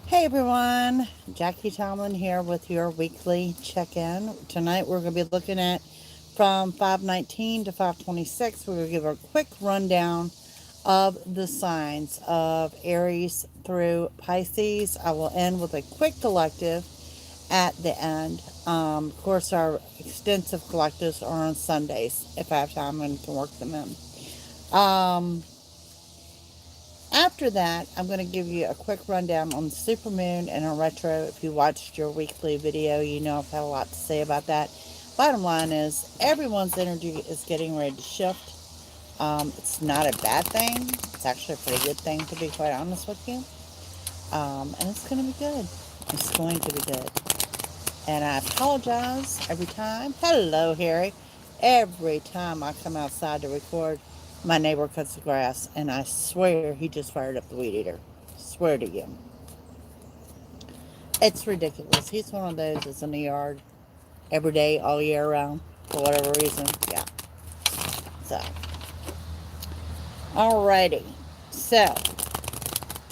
Hey everyone, Jackie Tomlin here with your weekly check-in. Tonight we're going to be looking at from 519 to 526. We're going to give a quick rundown of the signs of Aries through Pisces. I will end with a quick collective at the end. Of course, our extensive collectives are on Sundays if I have time and can work them in. Um, After that, I'm going to give you a quick rundown on the supermoon and a retro. If you watched your weekly video, you know I've had a lot to say about that. Bottom line is, everyone's energy is getting ready to shift. It's not a bad thing. It's actually a pretty good thing, to be quite honest with you. And it's going to be good. It's going to be good. And I apologize every time. Hello, Harry. Every time I come outside to record, my neighbor cuts the grass, and I swear he just fired up the weed eater. Swear to you. It's ridiculous. He's one of those that's in the yard every day, all year round, for whatever reason. Yeah. So, alrighty. So,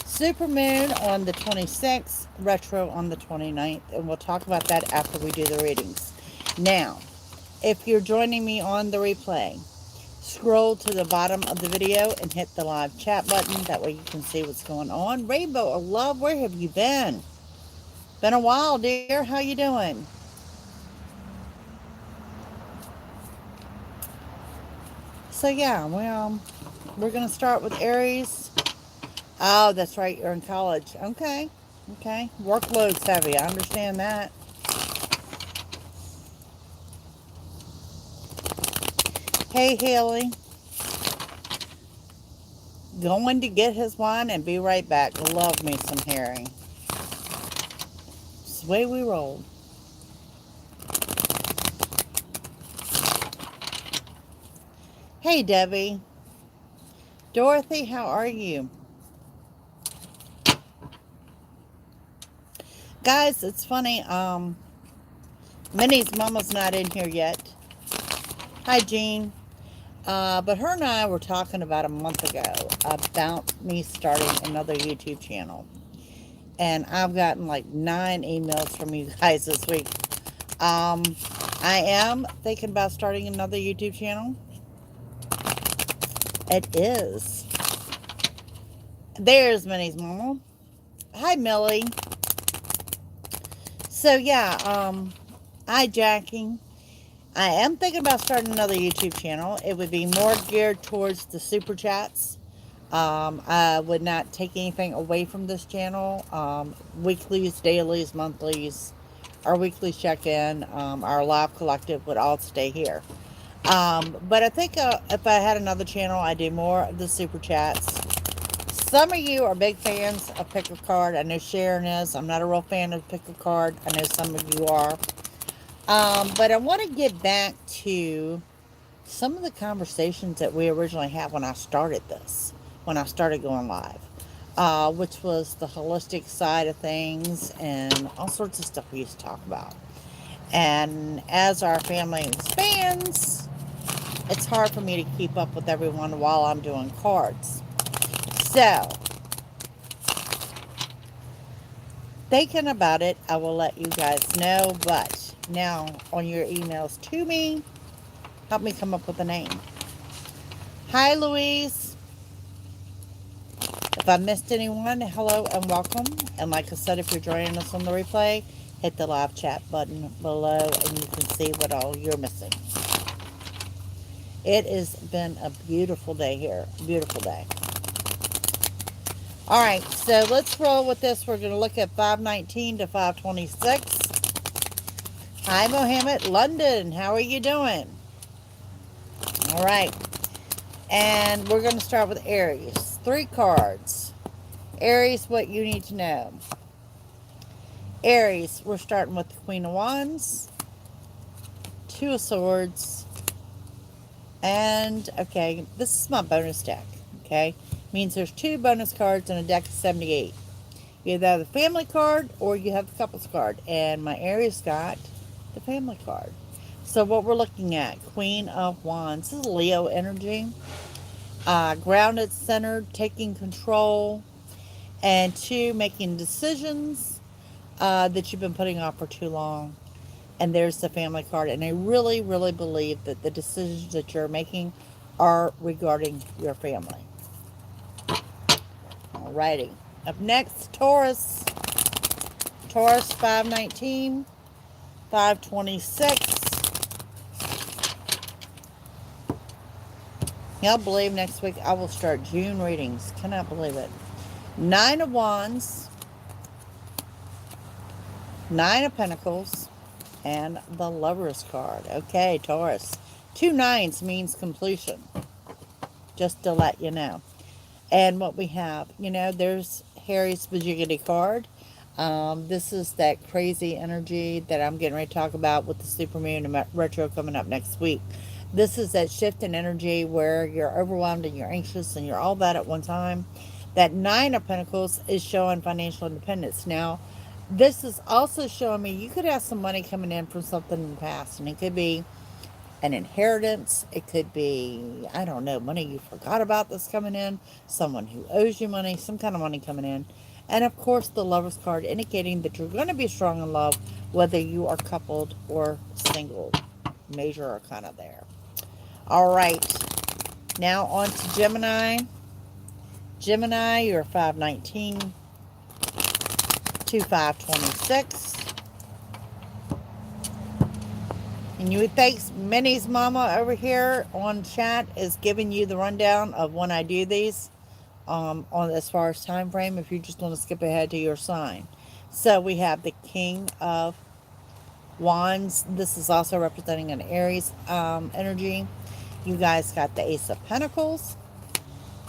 supermoon on the 26th, retro on the 29th, and we'll talk about that after we do the readings. Now, if you're joining me on the replay, scroll to the bottom of the video and hit the live chat button. That way you can see what's going on. Rainbow of Love, where have you been? Been a while, dear. How you doing? So yeah, we're gonna start with Aries. Oh, that's right. You're in college. Okay. Okay. Workload's heavy. I understand that. Hey, Haley. Going to get his wine and be right back. Love me some Harry. It's the way we roll. Hey, Debbie. Dorothy, how are you? Guys, it's funny. Minnie's mama's not in here yet. Hi, Jean. But her and I were talking about a month ago about me starting another YouTube channel. And I've gotten like 9 emails from you guys this week. Um, I am thinking about starting another YouTube channel. It is. There's Minnie's mama. Hi, Millie. So yeah, hi, Jackie. I am thinking about starting another YouTube channel. It would be more geared towards the super chats. I would not take anything away from this channel. Weeklies, dailies, monthlies, our weekly check-in, our live collective would all stay here. But I think if I had another channel, I'd do more of the super chats. Some of you are big fans of Pick a Card. I know Sharon is. I'm not a real fan of Pick a Card. I know some of you are. But I want to get back to some of the conversations that we originally had when I started this, when I started going live, which was the holistic side of things and all sorts of stuff we used to talk about. And as our family expands, it's hard for me to keep up with everyone while I'm doing cards. So, thinking about it, I will let you guys know, but now on your emails to me, help me come up with a name. Hi, Louise. If I missed anyone, hello and welcome. And like I said, if you're joining us on the replay, hit the live chat button below and you can see what all you're missing. It has been a beautiful day here. Beautiful day. All right, so let's roll with this. We're going to look at 519 to 526. Hi, Mohammed. London, how are you doing? All right. And we're going to start with Aries. 3 cards. Aries, what you need to know. Aries, we're starting with the Queen of Wands, 2 of Swords, and, okay, this is my bonus deck, okay? Means there's 2 bonus cards in a deck of 78. You either have the family card or you have the couples card. And my Aries got the family card. So what we're looking at, Queen of Wands. This is Leo energy. Grounded, centered, taking control. And 2, making decisions that you've been putting off for too long. And there's the family card. And I really, really believe that the decisions that you're making are regarding your family. Alrighty. Up next, Taurus. Taurus 519, 526. Y'all believe next week I will start June readings. Cannot believe it. 9 of Wands, 9 of Pentacles, and the Lover's card. Okay, Taurus. 2 9s means completion. Just to let you know. And what we have, there's Harry's Bajigity card. This is that crazy energy that I'm getting ready to talk about with the supermoon and retro coming up next week. This is that shift in energy where you're overwhelmed and you're anxious and you're all that at one time. That 9 of Pentacles is showing financial independence. Now, this is also showing me you could have some money coming in from something in the past, and it could be an inheritance. It could be, I don't know, money you forgot about that's coming in, someone who owes you money, some kind of money coming in. And of course, the Lover's card indicating that you're going to be strong in love, whether you are coupled or single. Major arcana there. All right. Now on to Gemini. Gemini, you're 519 to 526. And you would think Minnie's mama over here on chat is giving you the rundown of when I do these on as far as time frame, if you just want to skip ahead to your sign. So we have the King of Wands. This is also representing an Aries energy. You guys got the Ace of Pentacles,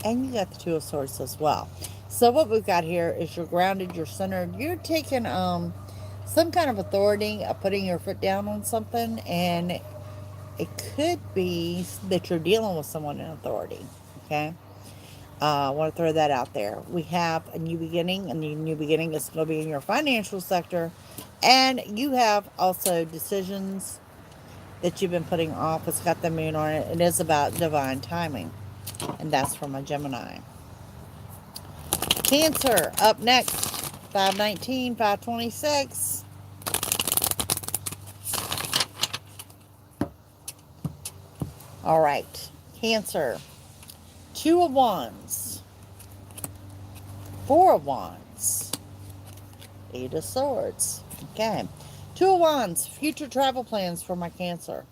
and you got the Two of Swords as well. So what we've got here is you're grounded, you're centered, you're taking some kind of authority of putting your foot down on something, and it could be that you're dealing with someone in authority. Okay, I want to throw that out there. We have a new beginning, and the new beginning is going to be in your financial sector, and you have also decisions that you've been putting off. It's got the moon on it. It is about divine timing, and that's for my Gemini. Cancer up next. 519, 526. All right, Cancer. 2 of Wands, 4 of Wands, 8 of Swords. Okay, 2 of Wands, future travel plans for my Cancer.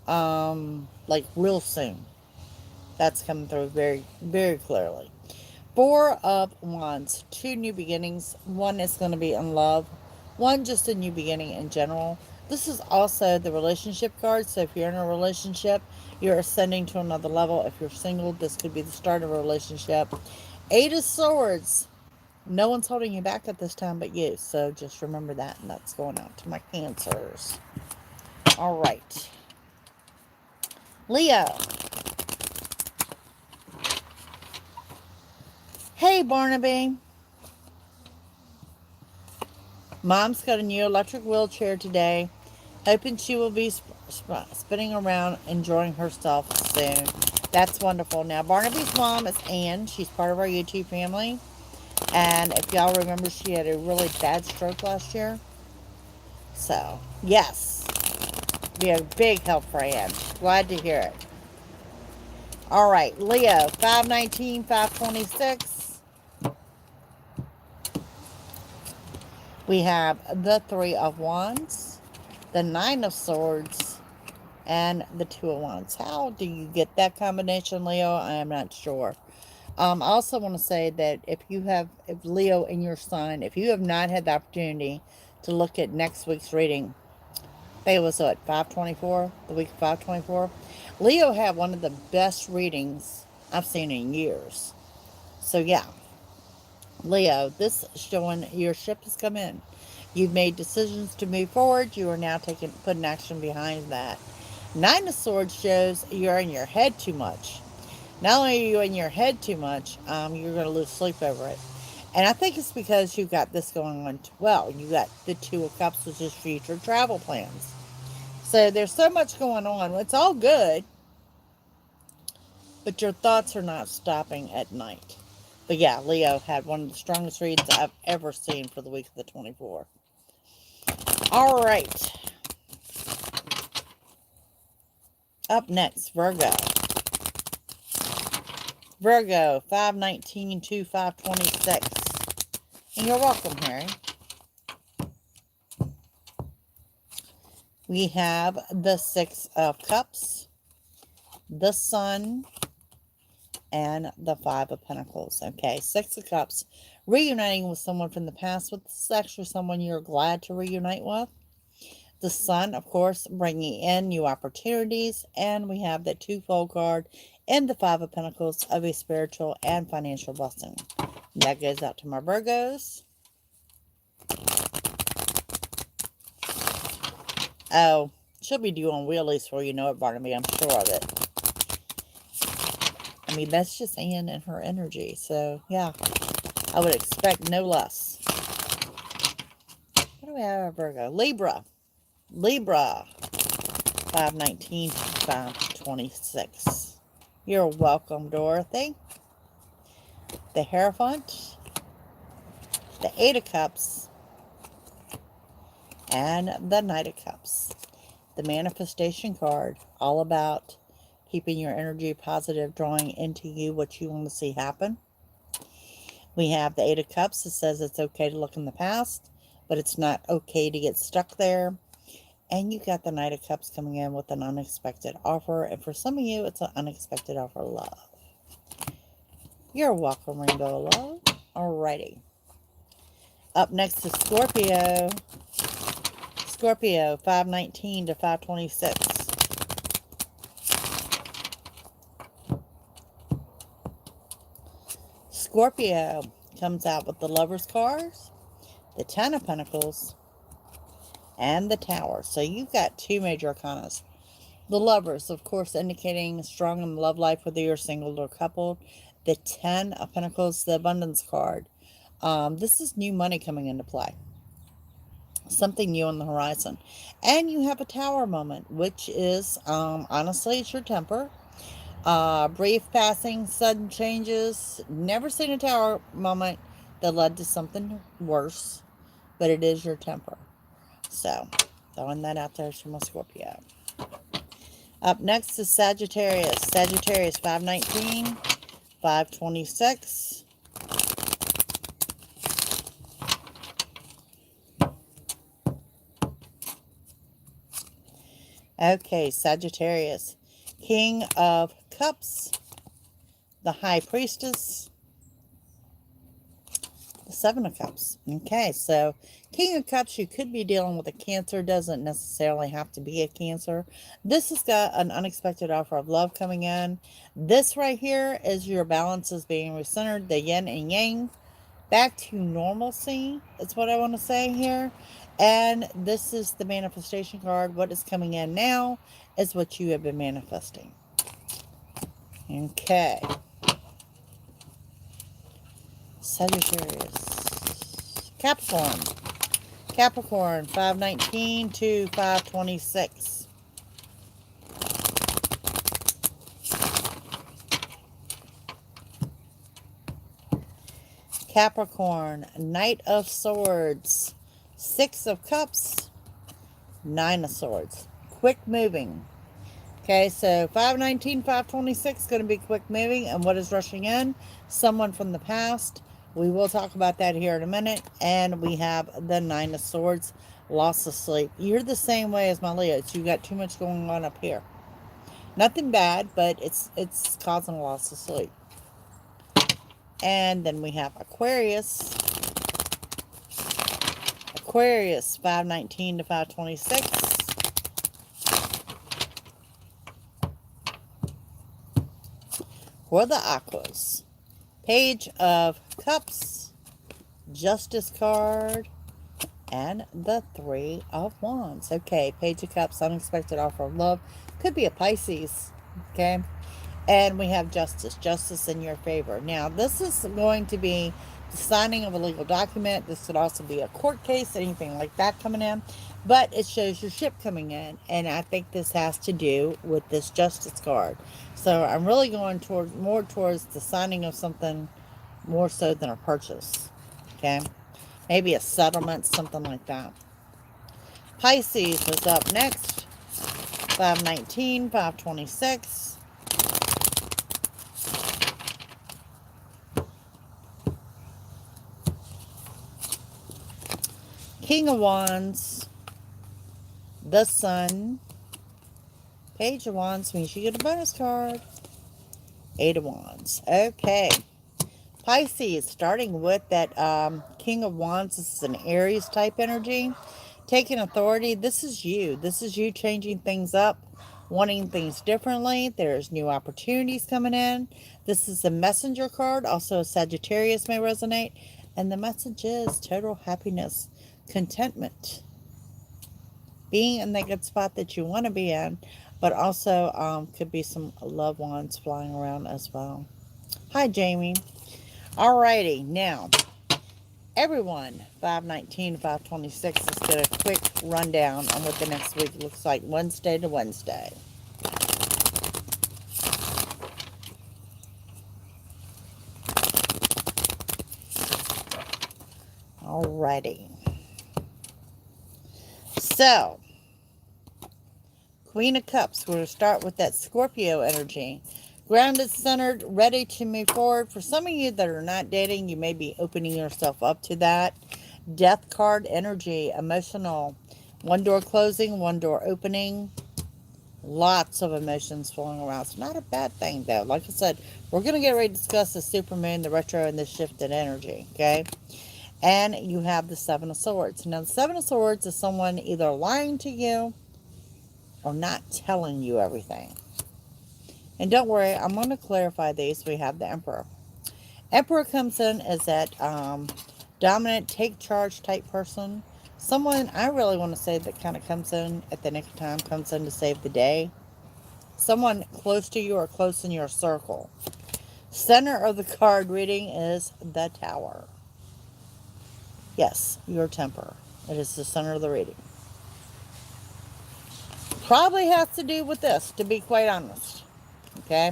Like real soon. That's coming through very, very clearly. 4 of Wands, 2 new beginnings. One is going to be in love. One just a new beginning in general. This is also the relationship card. So if you're in a relationship, you're ascending to another level. If you're single, this could be the start of a relationship. 8 of Swords. No one's holding you back at this time but you. So just remember that. And that's going out to my Cancers. All right. Leo. Hey, Barnaby. Mom's got a new electric wheelchair today. Hoping she will be spinning around, enjoying herself soon. That's wonderful. Now, Barnaby's mom is Ann. She's part of our YouTube family. And if y'all remember, she had a really bad stroke last year. So, yes. Be a big help for Ann. Glad to hear it. All right, Leo, 519, 526. We have the 3 of Wands, the 9 of Swords, and the 2 of Wands. How do you get that combination, Leo? I am not sure. I also want to say that if Leo in your sign, if you have not had the opportunity to look at next week's reading, I think it was what, 524, the week of 524. Leo had one of the best readings I've seen in years. So yeah, Leo, this is showing your ship has come in. You've made decisions to move forward. You are now putting action behind that. 9 of Swords shows you're in your head too much. Not only are you in your head too much, you're going to lose sleep over it. And I think it's because you've got this going on well. You got the 2 of Cups, which is future travel plans. So there's so much going on. It's all good, but your thoughts are not stopping at night. But yeah, Leo had one of the strongest reads I've ever seen for the week of the 24th. All right. Up next, Virgo. Virgo, 519 to 526. And you're welcome, Harry. We have the Six of Cups, the Sun, and the Five of Pentacles. Okay, Six of Cups. Reuniting with someone from the past. With this is actually someone you're glad to reunite with. The Sun, of course, bringing in new opportunities. And we have the twofold card and the Five of Pentacles of a spiritual and financial blessing. That goes out to my Virgos. Oh, she'll be doing wheelies for you know it, Barnaby. I'm sure of it. I mean, that's just Anne and her energy. So, yeah, I would expect no less. What do we have, Virgo? Libra. Libra. 519 to 526. You're welcome, Dorothy. The Hierophant. The Eight of Cups. And the Knight of Cups. The Manifestation card. All about keeping your energy positive, drawing into you what you want to see happen. We have the Eight of Cups. It says it's okay to look in the past, but it's not okay to get stuck there. And you got the Knight of Cups coming in with an unexpected offer. And for some of you, it's an unexpected offer of love. You're welcome, Rainbow Love. Alrighty. Up next is Scorpio. Scorpio, 519 to 526. Scorpio comes out with the Lover's cards, the Ten of Pentacles, and the Tower. So you've got two major arcanas. The Lovers, of course, indicating strong in the love life, whether you're single or coupled. The Ten of Pentacles, the Abundance card. This is new money coming into play. Something new on the horizon. And you have a Tower moment, which is, honestly, it's your temper. Brief passing, sudden changes. Never seen a Tower moment that led to something worse, but it is your temper. So, throwing that out there for my Scorpio. Up next is Sagittarius. Sagittarius, 519, 526. Okay, Sagittarius. King of Cups, the High Priestess, the Seven of Cups. Okay, so King of Cups, you could be dealing with a Cancer. Doesn't necessarily have to be a Cancer. This has got an unexpected offer of love coming in. This right here is your balances being recentered, the yin and yang. Back to normalcy is what I want to say here. And this is the manifestation card. What is coming in now is what you have been manifesting. Okay. Sagittarius. Capricorn. Capricorn, 519 to 526. Capricorn, Knight of Swords, Six of Cups, Nine of Swords. Quick moving. Okay, so 519, 526 is going to be quick moving. And what is rushing in? Someone from the past. We will talk about that here in a minute. And we have the Nine of Swords, loss of sleep. You're the same way as my Leos. You got too much going on up here. Nothing bad, but it's causing loss of sleep. And then we have Aquarius. Aquarius, 519 to 526. For the Aquas. Page of Cups, Justice card, and the Three of Wands. Okay, Page of Cups, unexpected offer of love. Could be a Pisces. Okay. And we have Justice. Justice in your favor. Now, this is going to be the signing of a legal document. This could also be a court case, anything like that coming in. But it shows your ship coming in. And I think this has to do with this Justice card. So I'm really going more towards the signing of something more so than a purchase. Okay? Maybe a settlement, something like that. Pisces is up next. 519, 526. King of Wands. The Sun. Page of Wands means you get a bonus card. 8 of Wands. Okay. Pisces, starting with that King of Wands. This is an Aries type energy. Taking authority. This is you. This is you changing things up, wanting things differently. There's new opportunities coming in. This is a messenger card. Also, a Sagittarius may resonate. And the message is total happiness, contentment. Being in that good spot that you want to be in, but also could be some loved ones flying around as well. Hi, Jamie. Alrighty, now, everyone, 519, 526, let's get a quick rundown on what the next week looks like, Wednesday to Wednesday. Alrighty. So, Queen of Cups, we're going to start with that Scorpio energy. Grounded, centered, ready to move forward. For some of you that are not dating, you may be opening yourself up to that. Death card energy, emotional. One door closing, one door opening. Lots of emotions flowing around. It's not a bad thing, though. Like I said, we're going to get ready to discuss the supermoon, the retro, and the shifted energy, okay? And you have the Seven of Swords. Now, the Seven of Swords is someone either lying to you or not telling you everything. And don't worry, I'm going to clarify these. We have the Emperor. Emperor comes in as that dominant, take charge type person. Someone, I really want to say, that kind of comes in at the nick of time, comes in to save the day. Someone close to you or close in your circle. Center of the card reading is the Tower. Yes, your temper. It is the center of the reading. Probably has to do with this, to be quite honest. Okay?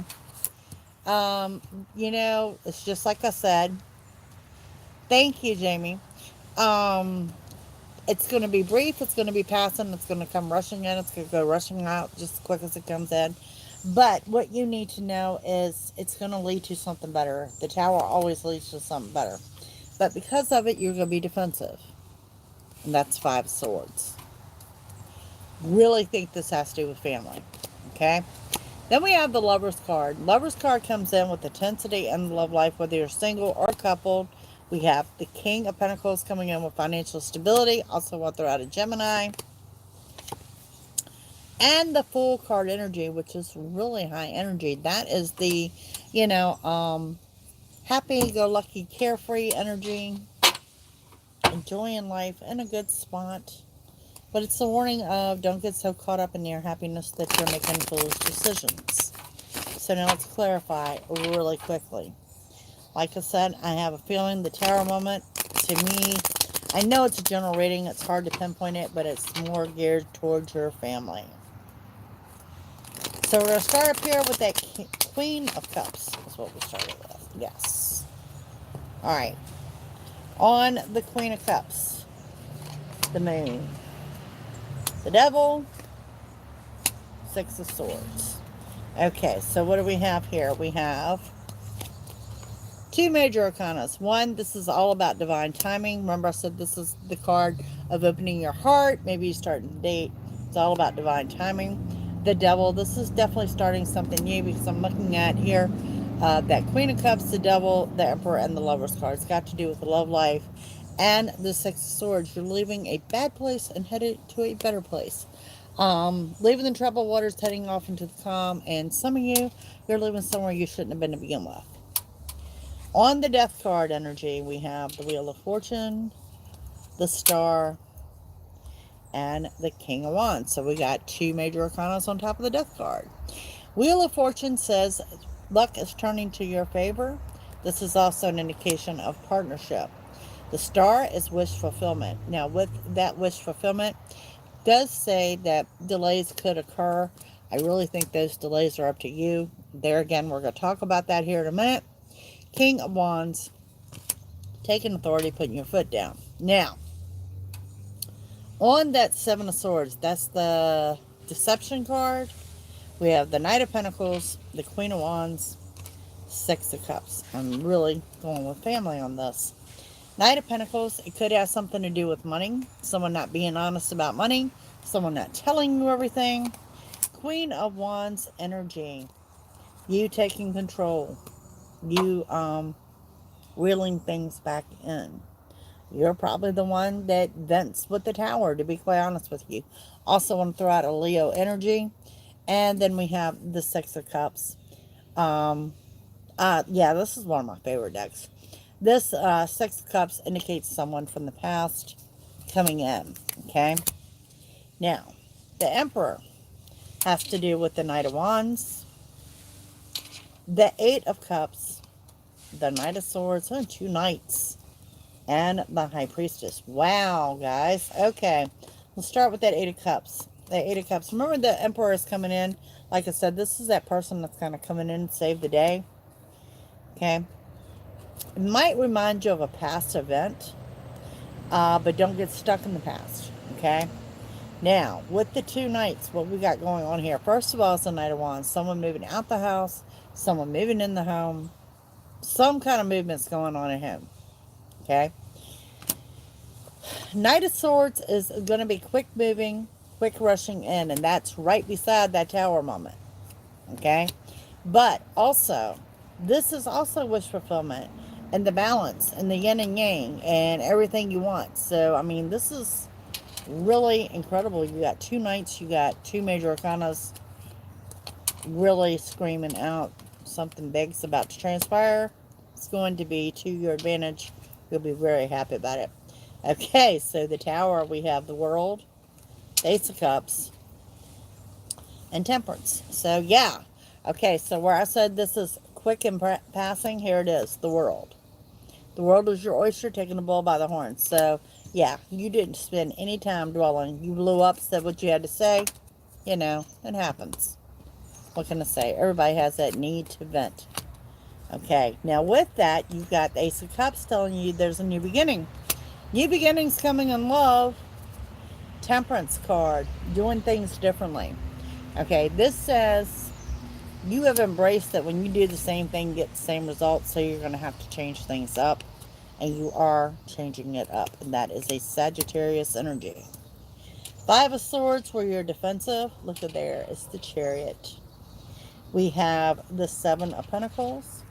You know, it's just like I said. Thank you, Jamie. It's going to be brief. It's going to be passing. It's going to come rushing in. It's going to go rushing out just as quick as it comes in. But what you need to know is it's going to lead to something better. The Tower always leads to something better. But because of it, you're going to be defensive. And that's 5 swords. Really think this has to do with family. Okay? Then we have the Lover's card. Lover's card comes in with intensity in the love life, whether you're single or coupled. We have the King of Pentacles coming in with financial stability. Also, what they're out of Gemini. And the Fool card energy, which is really high energy. That is the, you know, happy-go-lucky, carefree energy. Enjoying life in a good spot. But it's a warning of don't get so caught up in your happiness that you're making foolish decisions. So now let's clarify really quickly. Like I said, I have a feeling the Tower moment, to me, I know it's a general reading. It's hard to pinpoint it, but it's more geared towards your family. So we're going to start up here with that Queen of Cups. That's what we started with. Yes. All right. On the Queen of Cups, the Moon, the Devil, 6 of Swords. Okay, so what do we have here? We have 2 major arcanas. One, this is all about divine timing. Remember I said this is the card of opening your heart. Maybe you starting to date. It's all about divine timing. The Devil, this is definitely starting something new because I'm looking at here that Queen of Cups, the Devil, the Emperor, and the Lover's card. It's got to do with the love life. And the 6 of Swords. You're leaving a bad place and headed to a better place. Leaving the troubled waters, heading off into the calm. And some of you, you're living somewhere you shouldn't have been to begin with. On the Death card energy, we have the Wheel of Fortune, the Star, and the King of Wands. So we got 2 major arcanas on top of the Death card. Wheel of Fortune says luck is turning to your favor. This is also an indication of partnership. The Star is wish fulfillment. Now, with that wish fulfillment, does say that delays could occur. I really think those delays are up to you. There again, we're going to talk about that here in a minute. King of Wands. taking authority, putting your foot down. Now, on that Seven of Swords, that's the Deception card. We have the Knight of Pentacles, the Queen of Wands, Six of Cups. I'm really going with family on this. Knight of Pentacles, it could have something to do with money. Someone not being honest about money. Someone not telling you everything. Queen of Wands energy. You taking control. You reeling things back in. You're probably the one that vents with the Tower, to be quite honest with you. Also want to throw out a Leo energy. And then we have the Six of Cups. Yeah, this is one of my favorite decks. This Six of Cups indicates someone from the past coming in, okay? Now, the Emperor has to do with the Knight of Wands, the Eight of Cups, the Knight of Swords, and two Knights, and the High Priestess. Wow, guys. Okay, let's start with that Eight of Cups. The Eight of Cups. Remember, the Emperor is coming in. Like I said, this is that person that's kind of coming in to save the day. Okay. It might remind you of a past event, but don't get stuck in the past. Okay. Now, with the two Knights, what we got going on here? First of all, it's the Knight of Wands. Someone moving out the house, someone moving in the home. Some kind of movement's going on in him. Okay. Knight of Swords is going to be quick moving, quick rushing in, and that's right beside that Tower moment. Okay. But also, this is also wish fulfillment and the balance and the yin and yang and everything you want. So, I mean, this is really incredible. You got two Knights, you got two major arcanas really screaming out something big's about to transpire. It's going to be to your advantage. You'll be very happy about it. Okay, so the Tower, we have the World, Ace of Cups, and Temperance. So, yeah. Okay, so where I said this is quick and passing, here it is, the World. The World is your oyster, taking the bull by the horns. So, yeah, you didn't spend any time dwelling. You blew up, said what you had to say. You know, it happens. What can I say? Everybody has that need to vent. Okay, now with that, you've got the Ace of Cups telling you there's a new beginning. New beginnings coming in love. Temperance card, doing things differently. Okay, this says you have embraced that when you do the same thing, you get the same results, so you're going to have to change things up, and you are changing it up, and that is a Sagittarius energy. Five of Swords, where you're defensive. Look at there, it's the Chariot. We have the Seven of Pentacles,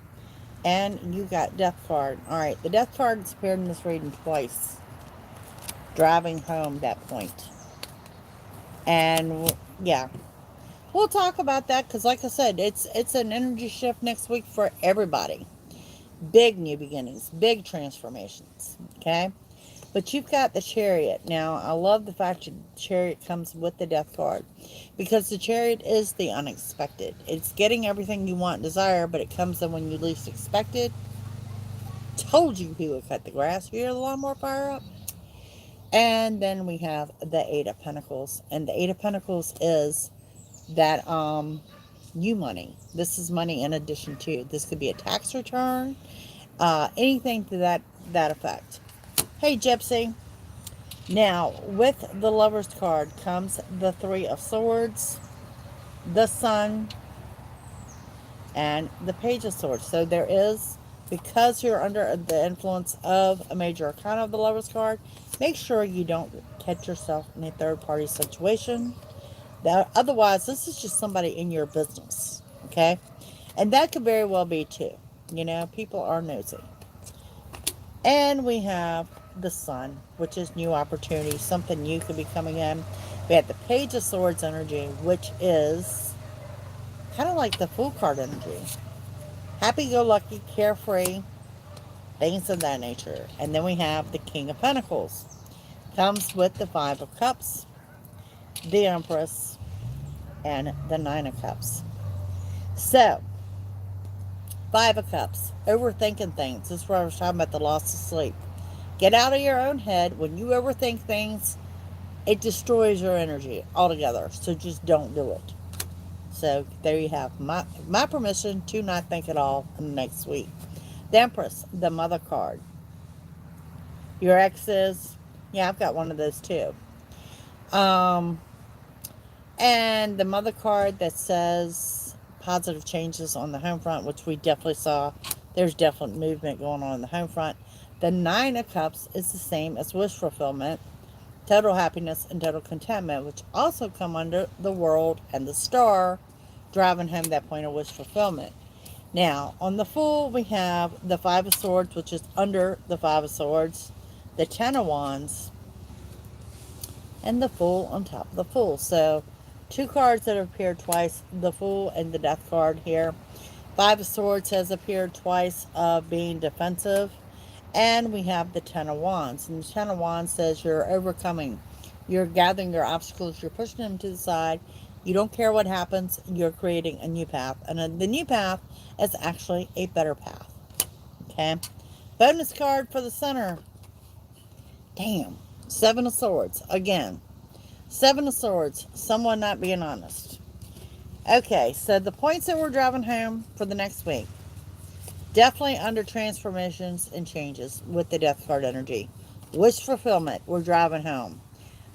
and you got Death card. All right, the Death card has appeared in this reading twice, driving home that point. And yeah, we'll talk about that because, like I said, it's an energy shift next week for everybody. Big new beginnings, big transformations, okay? But you've got the Chariot. Now, I love the fact that the Chariot comes with the Death card because the Chariot is the unexpected. It's getting everything you want and desire, but it comes in when you least expect it. Told you he would cut the grass. You hear the lawnmower fire up? And then we have the Eight of Pentacles. And the Eight of Pentacles is that you money. This is money in addition to. This could be a tax return. Anything to that effect. Hey, Gypsy. Now, with the Lover's card comes the Three of Swords, the Sun, and the Page of Swords. So there is, because you're under the influence of a major arcana of the Lover's card, make sure you don't catch yourself in a third-party situation. Otherwise, this is just somebody in your business, okay? And that could very well be too. You know, people are nosy. And we have the Sun, which is new opportunity. Something new could be coming in. We have the Page of Swords energy, which is kind of like the Fool card energy. Happy-go-lucky, carefree, things of that nature. And then we have the King of Pentacles. Comes with the Five of Cups, the Empress, and the Nine of Cups. So, Five of Cups, overthinking things. This is where I was talking about the loss of sleep. Get out of your own head. When you overthink things, it destroys your energy altogether. So just don't do it. So there you have my permission to not think at all in the next week. The Empress, the Mother card. Your exes. Yeah, I've got one of those too. Um, and the mother card that says positive changes on the home front, which we definitely saw. There's definite movement going on in the home front. The Nine of Cups is the same as wish fulfillment, total happiness, and total contentment, which also come under the World and the Star, driving home that point of wish fulfillment. Now, on the Fool, we have the Five of Swords, which is under the Five of Swords, the Ten of Wands, and the Fool on top of the Fool. So, two cards that have appeared twice, the Fool and the Death card here. Five of Swords has appeared twice, being defensive. And we have the Ten of Wands. And the Ten of Wands says you're overcoming. You're gathering your obstacles. You're pushing them to the side. You don't care what happens. You're creating a new path. And the new path is actually a better path. Okay. Bonus card for the center. Damn. Seven of Swords. Again. Seven of Swords. Someone not being honest. Okay. So the points that we're driving home for the next week. Definitely under transformations and changes with the Death card energy. Wish fulfillment, we're driving home.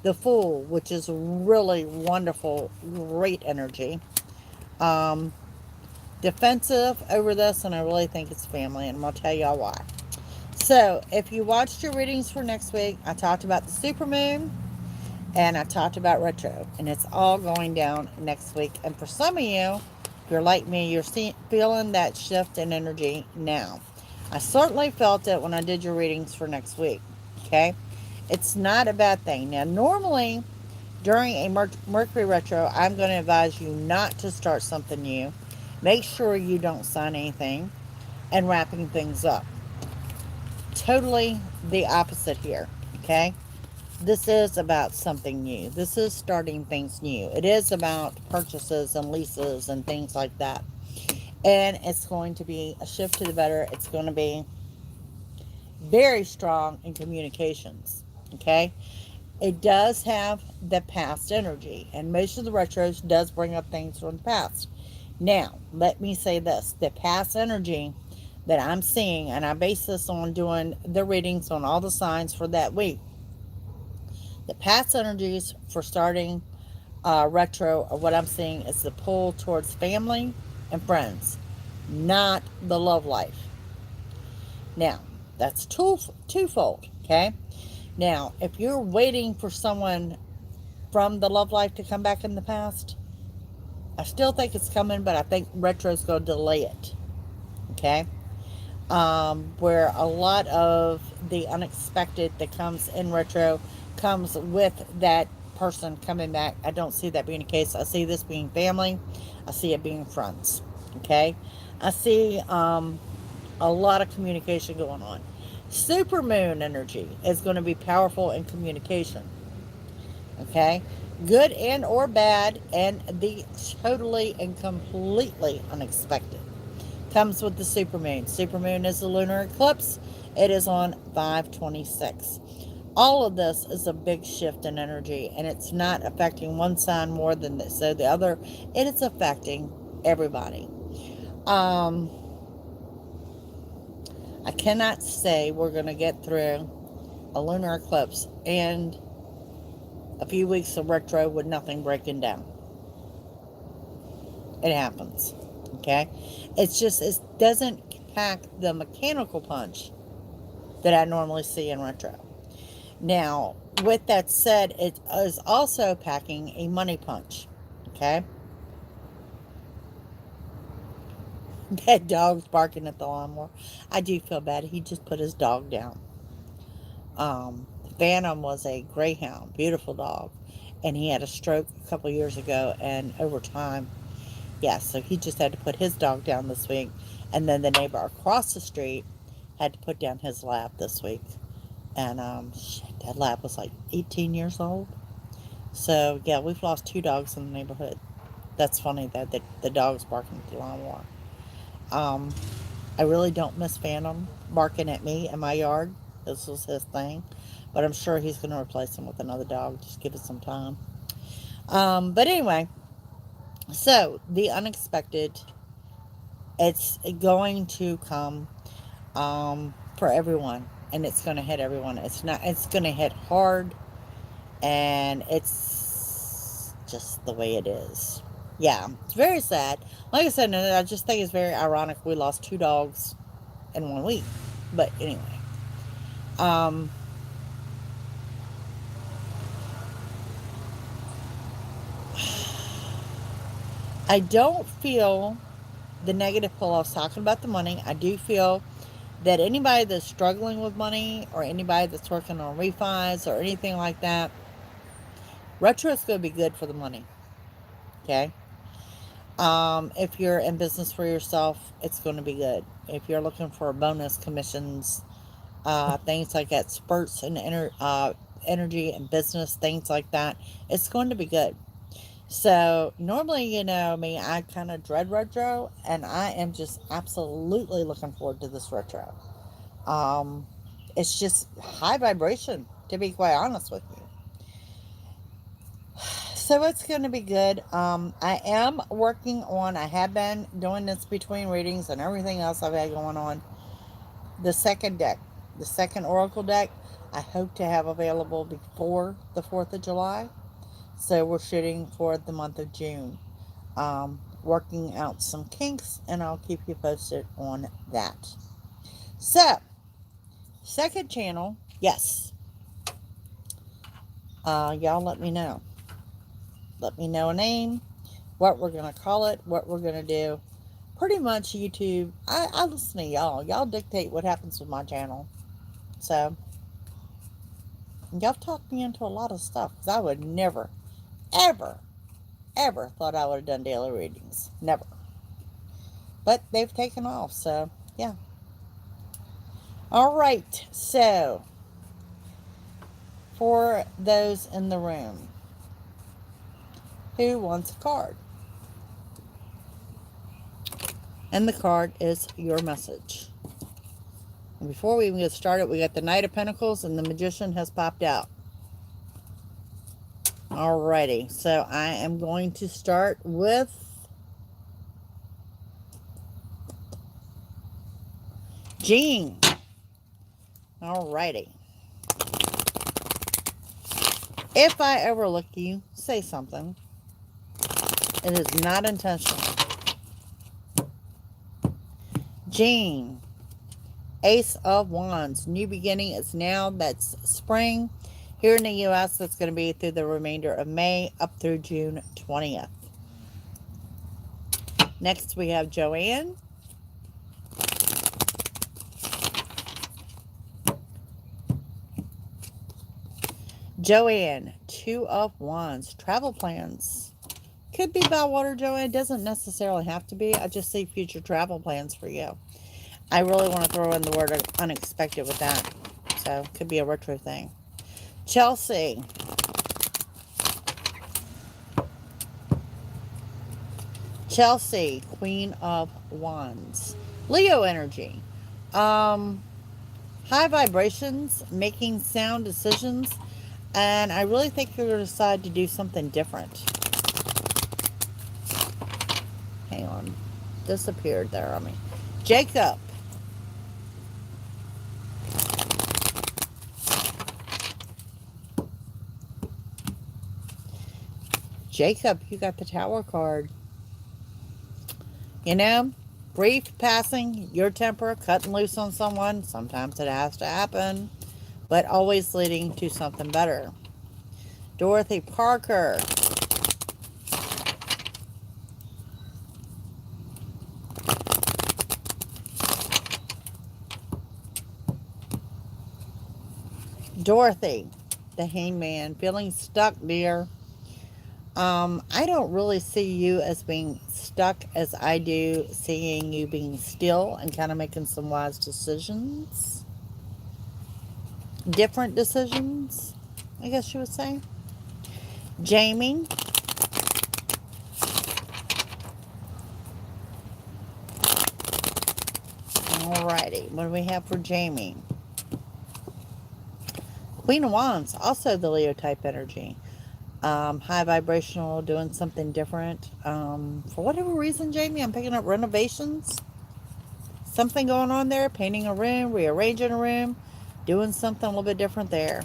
The Fool, which is really wonderful, great energy. Um, Defensive over this, and I really think it's family, and I'm going to tell y'all why. So, if you watched your readings for next week, I talked about the supermoon, and I talked about retro, and it's all going down next week. And for some of you, if you're like me, you're feeling that shift in energy now. I certainly felt it when I did your readings for next week. Okay? It's not a bad thing. Now, normally, during a Mercury retro, I'm going to advise you not to start something new. Make sure you don't sign anything and wrapping things up. Totally the opposite here. Okay? This is about something new. This is starting things new. It is about purchases and leases and things like that. And it's going to be a shift to the better. It's going to be very strong in communications. Okay? It does have the past energy. And most of the retros does bring up things from the past. Now, let me say this. The past energy that I'm seeing, and I base this on doing the readings on all the signs for that week. The past energies for starting retro, or what I'm seeing, is the pull towards family and friends, not the love life. Now, that's twofold, okay? Now, if you're waiting for someone from the love life to come back in the past, I still think it's coming, but I think retro's going to delay it, okay? Where a lot of the unexpected that comes in retro comes with that person coming back. I don't see that being the case. I see this being family. I see it being friends. Okay? I see a lot of communication going on. Supermoon energy is going to be powerful in communication. Okay? Good and or bad, and the totally and completely unexpected comes with the supermoon. Supermoon is the lunar eclipse. It is on 5/26. All of this is a big shift in energy, and it's not affecting one sign more than the other. It is affecting everybody. I cannot say we're going to get through a lunar eclipse and a few weeks of retro with nothing breaking down. It happens. Okay? It's just, it doesn't pack the mechanical punch that I normally see in retro. Now, with that said, it is also packing a money punch. Okay? That dog's barking at the lawnmower. I do feel bad. He just put his dog down. Phantom was a greyhound, beautiful dog, and he had a stroke a couple years ago, and over time, so he just had to put his dog down this week, and then the neighbor across the street had to put down his lab this week, and that lab was like 18 years old. So yeah, we've lost two dogs in the neighborhood. That's funny that the dog's barking at the lawnmower. I really don't miss Phantom barking at me in my yard. This was his thing. But I'm sure he's going to replace him with another dog. Just give it some time. But anyway, so the unexpected, it's going to come for everyone. and it's going to hit everyone. It's going to hit hard, and it's just the way it is. Yeah, it's very sad. Like I said, I just think it's very ironic we lost 2 dogs in 1 week. But anyway, um, I don't feel the negative pull. I was talking about the money. I do feel that anybody that's struggling with money, or anybody that's working on refis or anything like that, retro is going to be good for the money. Okay. If you're in business for yourself, it's going to be good. If you're looking for bonus commissions, things like that, spurts in energy and business, things like that, it's going to be good. So normally, you know me, I kind of dread retro, and I am just absolutely looking forward to this retro. Um, it's just high vibration, to be quite honest with you. So it's going to be good. I am working on, I have been doing this between readings and everything else I've had going on. The second deck, the second oracle deck, I hope to have available before the 4th of July. So we're shooting for the month of June. Working out some kinks, and I'll keep you posted on that. So, second channel, yes. Y'all let me know. Let me know a name, what we're going to call it, what we're going to do. Pretty much YouTube, I listen to y'all. Y'all dictate what happens with my channel. So, y'all talked me into a lot of stuff, because I would never, ever, ever thought I would have done daily readings. Never. But they've taken off, so, yeah. All right, so, for those in the room, who wants a card? And the card is your message. And before we even get started, we got the Knight of Pentacles, and the Magician has popped out. Alrighty, so I am going to start with Jean. Alrighty. If I ever look at you, say something. It is not intentional. Jean. Ace of Wands. New beginning is now. That's spring. Here in the U.S., that's going to be through the remainder of May up through June 20th. Next, we have Joanne. Joanne, Two of Wands. Travel plans. Could be by water, Joanne. Doesn't necessarily have to be. I just see future travel plans for you. I really want to throw in the word unexpected with that. So, could be a retro thing. Chelsea. Chelsea, Queen of Wands. Leo energy. High vibrations, making sound decisions, and I really think you're going to decide to do something different. Hang on. Disappeared there on me. Jacob. Jacob, you got the Tower card. You know, brief passing, your temper, cutting loose on someone. Sometimes it has to happen, but always leading to something better. Dorothy Parker. Dorothy, the Hangman. Feeling stuck, dear. I don't really see you as being stuck as I do seeing you being still and kind of making some wise decisions. Different decisions, I guess you would say. Jamie. Alrighty, what do we have for Jamie? Queen of Wands, also the Leo type energy. High vibrational, doing something different. For whatever reason, Jamie, I'm picking up renovations. Something going on there, painting a room, rearranging a room. Doing something a little bit different there.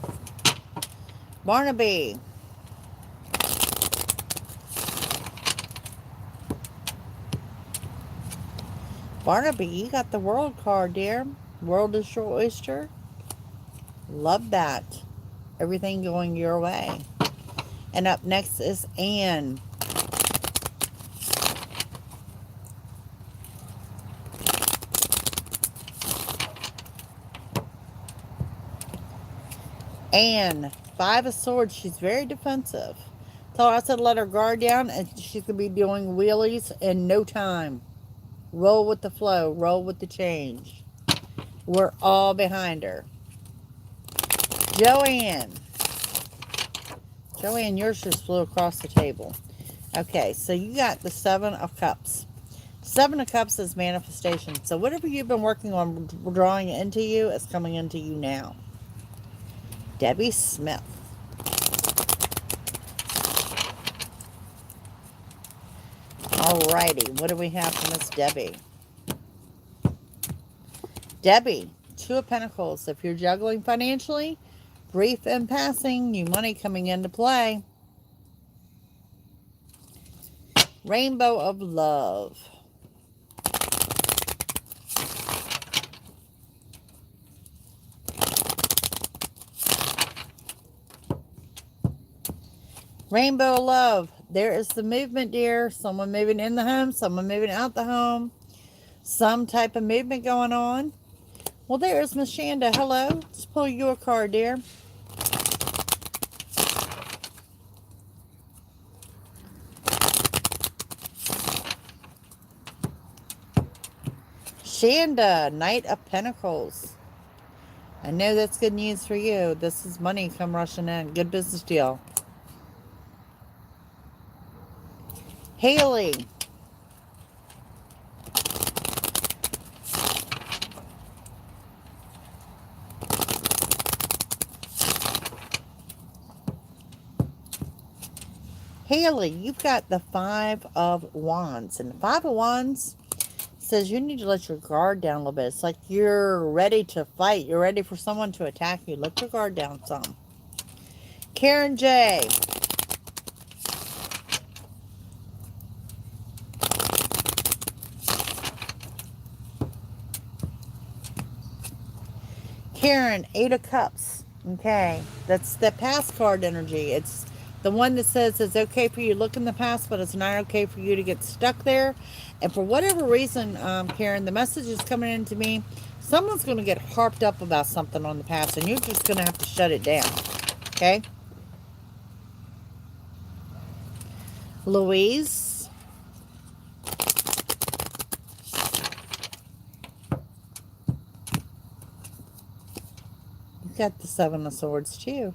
Barnaby. Barnaby, you got the World card, dear. World is your oyster. Love that. Everything going your way. And up next is Anne. Anne, Five of Swords. She's very defensive. Told her I said let her guard down, and she's going to be doing wheelies in no time. Roll with the flow. Roll with the change. We're all behind her. Joanne. Joanne, yours just flew across the table. Okay, so you got the Seven of Cups. Seven of Cups is manifestation. So whatever you've been working on drawing into you is coming into you now. Debbie Smith. Alrighty, what do we have from Miss Debbie? Debbie, Two of Pentacles. If you're juggling financially, brief and passing, new money coming into play. Rainbow of Love. Rainbow of Love. There is the movement, dear. Someone moving in the home, someone moving out the home. Some type of movement going on. Well, there's Miss Shanda. Hello. Let's pull you a card, dear. Shanda, Knight of Pentacles. I know that's good news for you. This is money come rushing in. Good business deal. Haley. Haley, you've got the Five of Wands. And the Five of Wands says you need to let your guard down a little bit. It's like you're ready to fight. You're ready for someone to attack you. Let your guard down some. Karen J. Karen, Eight of Cups. Okay, that's the past card energy. It's the one that says it's okay for you to look in the past, but it's not okay for you to get stuck there. And for whatever reason, Karen, the message is coming into me. Someone's going to get harped up about something on the past, and you're just going to have to shut it down. Okay? Louise. Got the Seven of Swords too.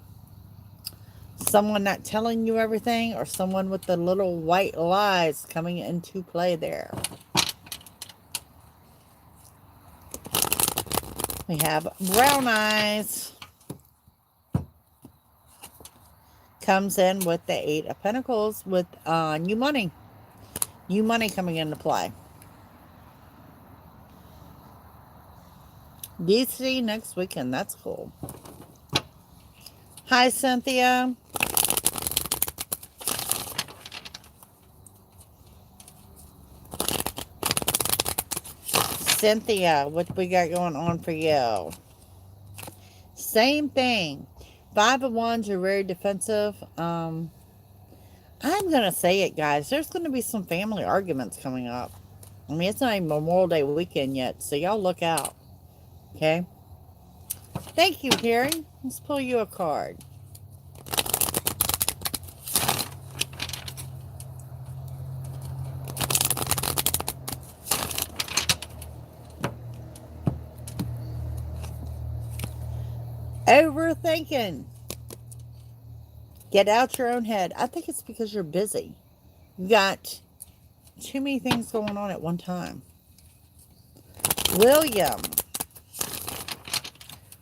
Someone not telling you everything, or someone with the little white lies coming into play there. We have Brown Eyes. Comes in with the Eight of Pentacles with new money. New money coming into play. DC next weekend. That's cool. Hi, Cynthia. Cynthia, what we got going on for you? Same thing. Five of Wands, you're very defensive. I'm going to say it, guys. There's going to be some family arguments coming up. I mean, it's not even Memorial Day weekend yet, so y'all look out. Okay? Thank you, Carrie. Let's pull you a card. Overthinking. Get out your own head. I think it's because you're busy. You got too many things going on at one time. William.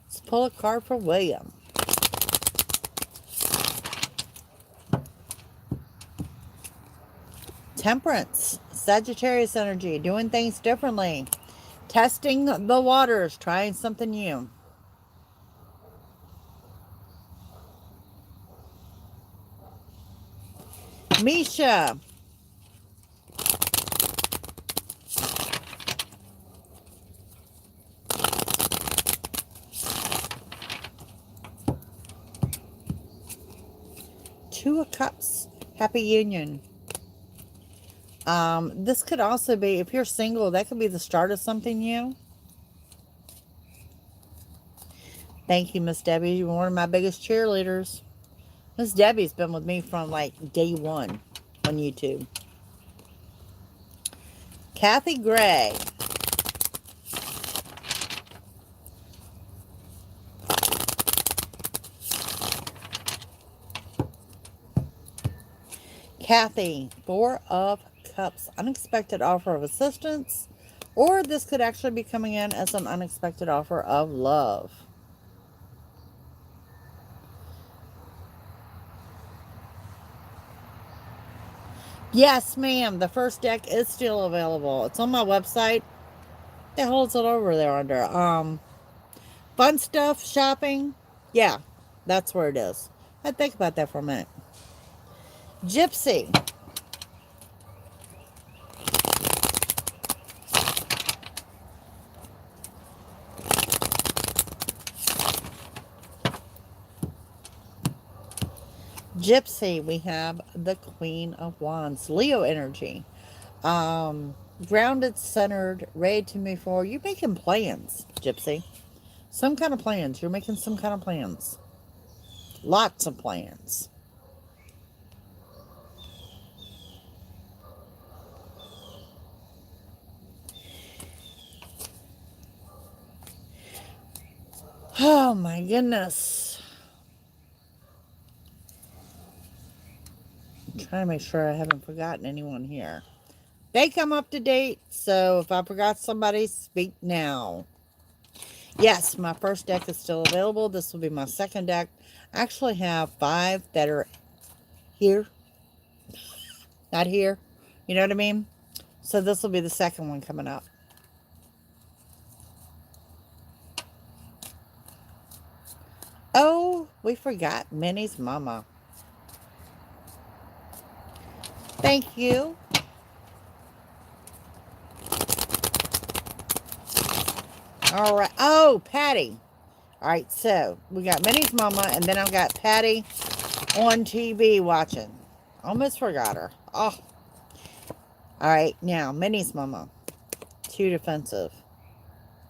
Let's pull a card for William. Temperance. Sagittarius energy. Doing things differently. Testing the waters. Trying something new. Misha. Two of Cups. Happy union. This could also be, if you're single, that could be the start of something new. Thank you, Miss Debbie. You're one of my biggest cheerleaders. Miss Debbie's been with me from like day one on YouTube. Kathy Gray. Kathy, Four of Cups. Unexpected offer of assistance. Or this could actually be coming in as an unexpected offer of love. Yes, ma'am. The first deck is still available. It's on my website. The hell is it over there under? Fun stuff, shopping. Yeah, that's where it is. I think about that for a minute. Gypsy. Gypsy, we have the Queen of Wands. Leo energy. Grounded, centered, ready to move forward. You're making plans, Gypsy. Some kind of plans. You're making some kind of plans. Lots of plans. Oh my goodness. I'm trying to make sure I haven't forgotten anyone here. They come up to date, so if I forgot somebody, speak now. Yes, my first deck is still available. This will be my second deck. I actually have 5 that are here. Not here. You know what I mean? So this will be the second one coming up. Oh, we forgot Minnie's mama. Thank you. All right. Oh, Patty. All right, so we got Minnie's mama, and then I've got Patty on TV watching. Almost forgot her. Oh. All right, now, Minnie's mama. Too defensive.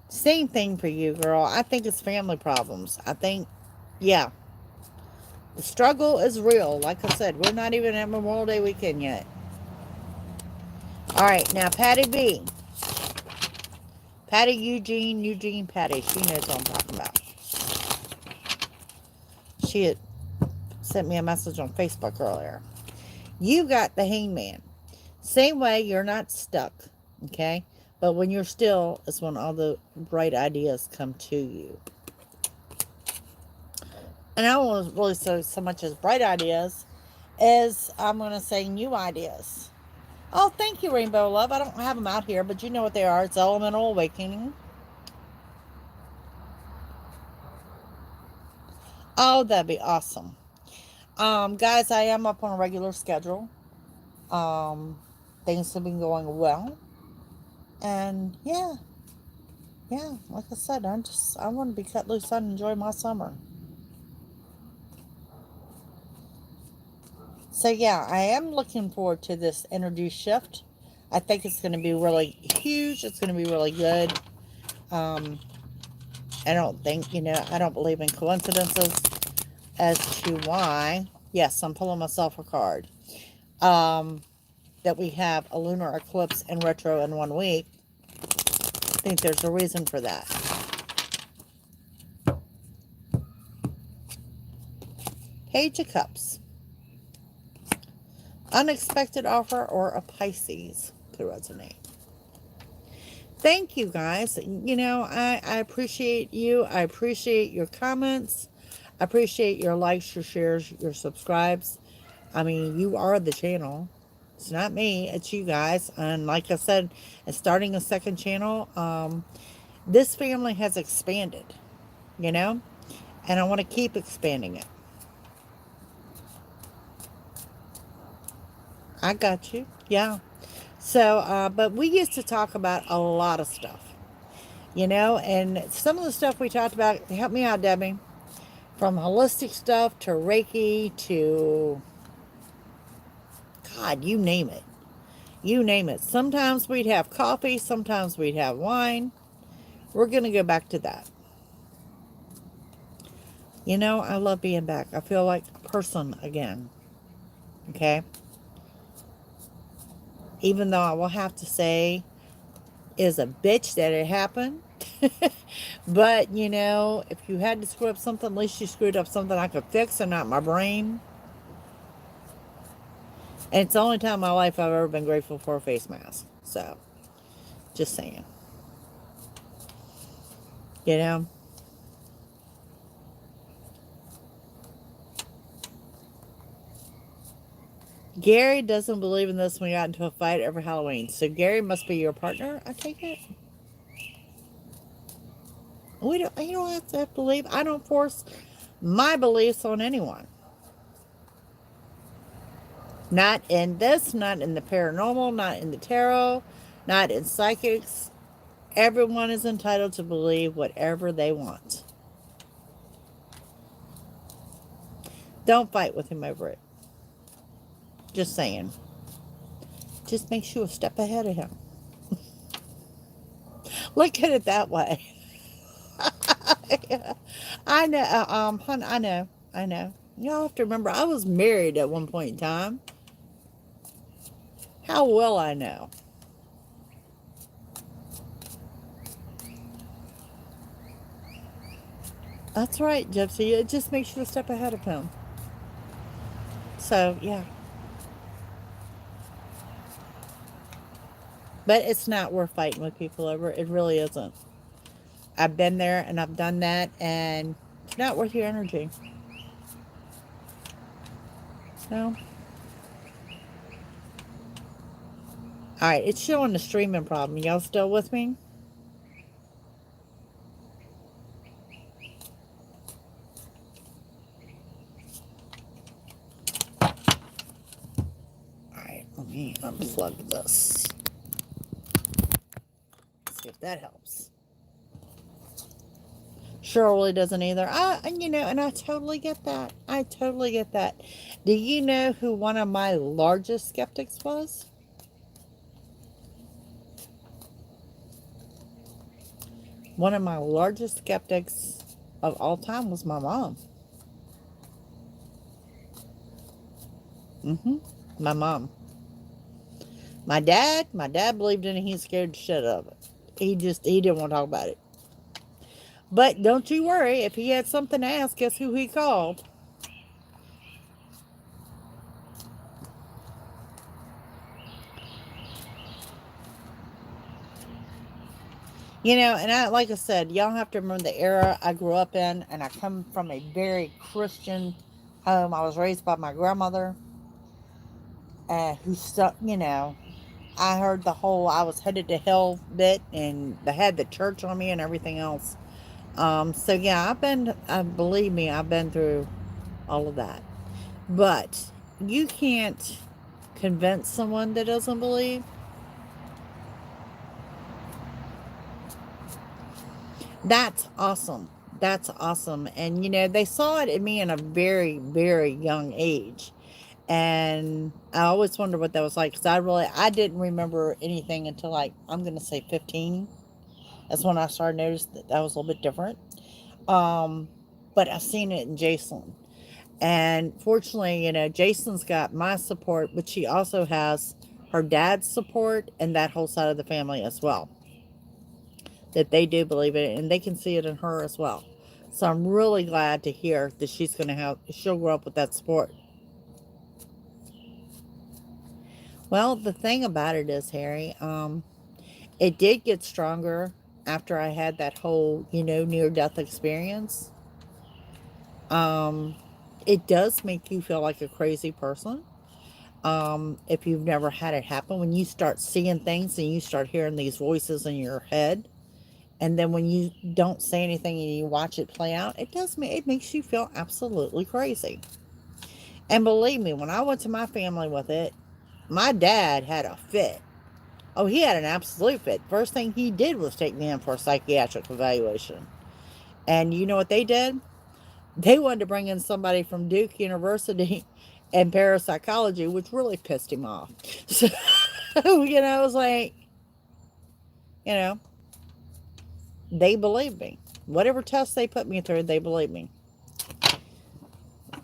Same thing for you, girl. I think it's family problems. I think, yeah. The struggle is real. Like I said, we're not even at Memorial Day weekend yet. All right, now, Patty B. Patty Eugene, Patty. She knows what I'm talking about. She had sent me a message on Facebook earlier. You got the Hangman. Same way, you're not stuck, okay? But when you're still, is when all the bright ideas come to you. And I don't want to really say so much as bright ideas as I'm going to say new ideas. Oh, thank you, Rainbow Love. I don't have them out here, but you know what they are. It's Elemental Awakening. Oh, that'd be awesome. Guys, I am up on a regular schedule. Things have been going well. And yeah, like I said, I want to be cut loose and enjoy my summer. So yeah, I am looking forward to this energy shift. I think it's going to be really huge. It's going to be really good. I don't think, I don't believe in coincidences as to why. Yes, I'm pulling myself a card. That we have a lunar eclipse in retro in 1 week. I think there's a reason for that. Page of Cups. Unexpected offer or a Pisces could resonate. Thank you, guys. I appreciate you. I appreciate your comments. I appreciate your likes, your shares, your subscribes. I mean, you are the channel. It's not me. It's you guys. And like I said, it's starting a second channel. This family has expanded, and I want to keep expanding it. I got you. Yeah. So, but we used to talk about a lot of stuff, and some of the stuff we talked about, help me out, Debbie, from holistic stuff to Reiki to, God, you name it. You name it. Sometimes we'd have coffee, sometimes we'd have wine. We're going to go back to that. I love being back. I feel like a person again. Okay? Even though I will have to say, is a bitch that it happened. But, if you had to screw up something, at least you screwed up something I could fix and not my brain. And it's the only time in my life I've ever been grateful for a face mask. So, just saying. You know? Gary doesn't believe in this when we got into a fight every Halloween. So Gary must be your partner, I take it? You don't have to believe. I don't force my beliefs on anyone. Not in this, not in the paranormal, not in the tarot, not in psychics. Everyone is entitled to believe whatever they want. Don't fight with him over it. Just saying. Just make sure a step ahead of him. Look at it that way. Yeah. I know, hon, I know. Y'all have to remember, I was married at one point in time. How well I know. That's right, Gypsy. It just makes you a step ahead of him. So, yeah. But it's not worth fighting with people over. It really isn't. I've been there and I've done that, and it's not worth your energy. No. Alright, it's showing the streaming problem. Y'all still with me? Alright, let me unplug this. See if that helps. Shirley doesn't either. And I totally get that. I totally get that. Do you know who one of my largest skeptics was? One of my largest skeptics of all time was my mom. My mom. My dad believed in it. He's scared the shit of it. He didn't want to talk about it. But don't you worry. If he had something to ask, guess who he called? And like I said, y'all have to remember the era I grew up in, and I come from a very Christian home. I was raised by my grandmother, who stuck, I heard the whole I was headed to hell bit, and they had the church on me and everything else. So yeah, believe me, I've been through all of that. But you can't convince someone that doesn't believe. That's awesome. That's awesome. And they saw it in me in a very, very young age. And I always wonder what that was like, because I didn't remember anything until, like, I'm going to say 15. That's when I started noticing that was a little bit different. But I've seen it in Jason. And fortunately, Jason's got my support, but she also has her dad's support and that whole side of the family as well. That they do believe it, and they can see it in her as well. So I'm really glad to hear that she'll grow up with that support. Well, the thing about it is, Harry, it did get stronger after I had that whole, near-death experience. It does make you feel like a crazy person. If you've never had it happen, when you start seeing things and you start hearing these voices in your head, and then when you don't say anything and you watch it play out, it makes you feel absolutely crazy. And believe me, when I went to my family with it, My dad had a fit. Oh, he had an absolute fit. First thing he did was take me in for a psychiatric evaluation. And you know what they did? They wanted to bring in somebody from Duke University and parapsychology, which really pissed him off. So, it was like, you know, they believed me. Whatever test they put me through, they believed me.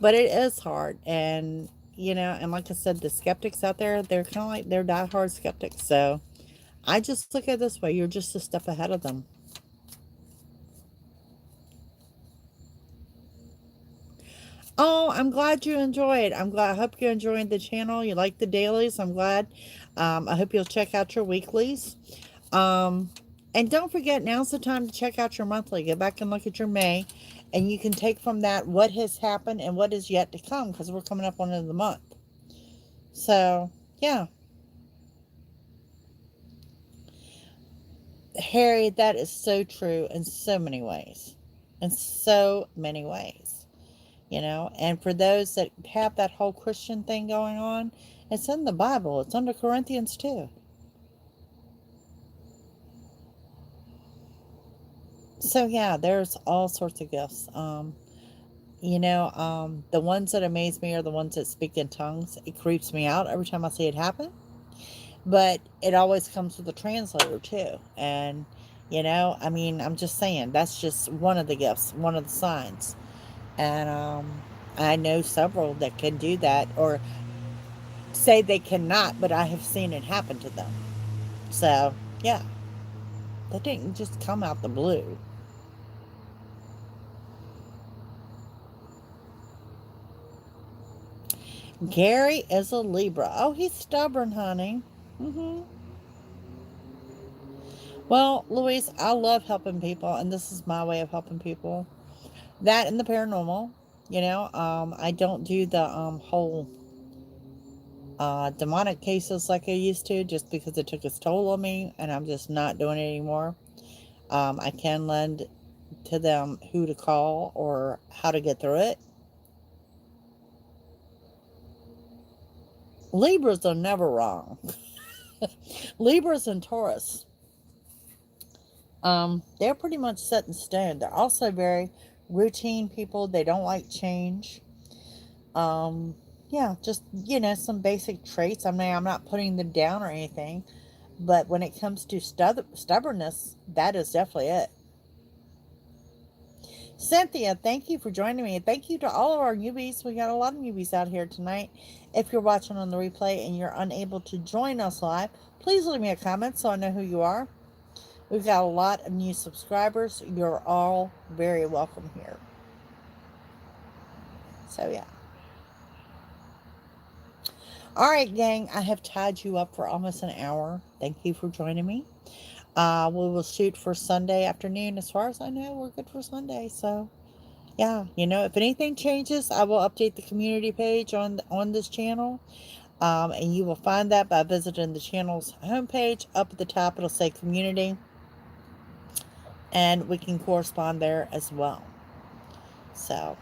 But it is hard. And like I said, the skeptics out there, they're kind of like, they're diehard skeptics. So I just look at it this way: you're just a step ahead of them. Oh, I'm glad you enjoyed. I hope you're enjoying the channel. You like the dailies. I'm glad. I hope you'll check out your weeklies. Um, and don't forget, now's the time to check out your monthly. Go back and look at your May, and you can take from that what has happened and what is yet to come, because we're coming up on the end of the month. So, yeah. Harry, that is so true in so many ways. In so many ways. And for those that have that whole Christian thing going on, it's in the Bible. It's under Corinthians too. So yeah, there's all sorts of gifts. The ones that amaze me are the ones that speak in tongues. It creeps me out every time I see it happen. But it always comes with a translator too. And, I'm just saying, that's just one of the gifts, one of the signs. And I know several that can do that, or say they cannot, but I have seen it happen to them. So, yeah, that didn't just come out the blue. Gary is a Libra. Oh, he's stubborn, honey. Well, Louise, I love helping people, and this is my way of helping people. That and the paranormal. I don't do the whole demonic cases like I used to, just because it took its toll on me, and I'm just not doing it anymore. I can lend to them who to call or how to get through it. Libras are never wrong. Libras and Taurus, they're pretty much set in stone. They're also very routine people. They don't like change. Yeah, just, some basic traits. I mean, I'm not putting them down or anything, but when it comes to stubbornness, that is definitely it. Cynthia, thank you for joining me. Thank you to all of our newbies. We got a lot of newbies out here tonight. If you're watching on the replay and you're unable to join us live, please leave me a comment so I know who you are. We've got a lot of new subscribers. You're all very welcome here. So, yeah. All right, gang, I have tied you up for almost an hour. Thank you for joining me. We will shoot for Sunday afternoon. As far as I know, we're good for Sunday. So, yeah, if anything changes, I will update the community page on this channel. And you will find that by visiting the channel's homepage. Up at the top, it'll say community. And we can correspond there as well. So,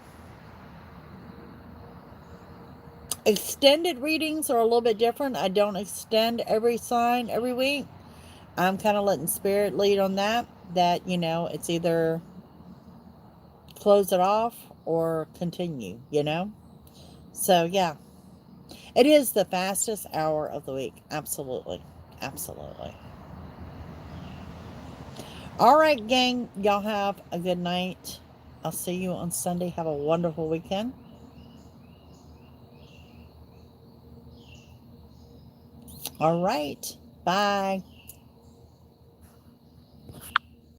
extended readings are a little bit different. I don't extend every sign every week. I'm kind of letting spirit lead on that. That, it's either close it off or continue, So, yeah. It is the fastest hour of the week. Absolutely. Absolutely. All right, gang. Y'all have a good night. I'll see you on Sunday. Have a wonderful weekend. All right. Bye.